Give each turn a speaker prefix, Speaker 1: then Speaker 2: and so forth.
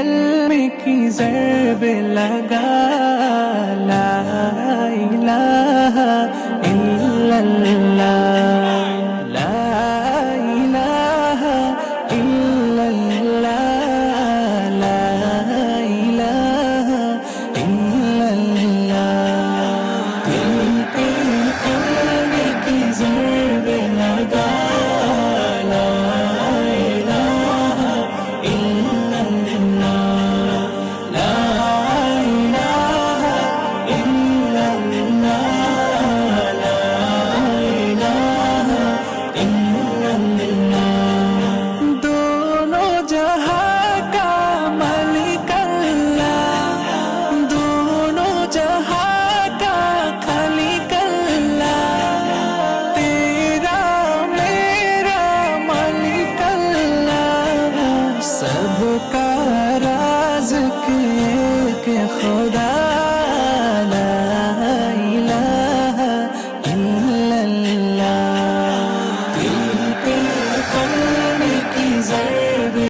Speaker 1: کلمے کی ضرب لگا لا الہ الا اللہ لا الہ الا اللہ لا الہ الا اللہ دل پہ کلمے کی ضرب لگا سب کا رازق ایک خدا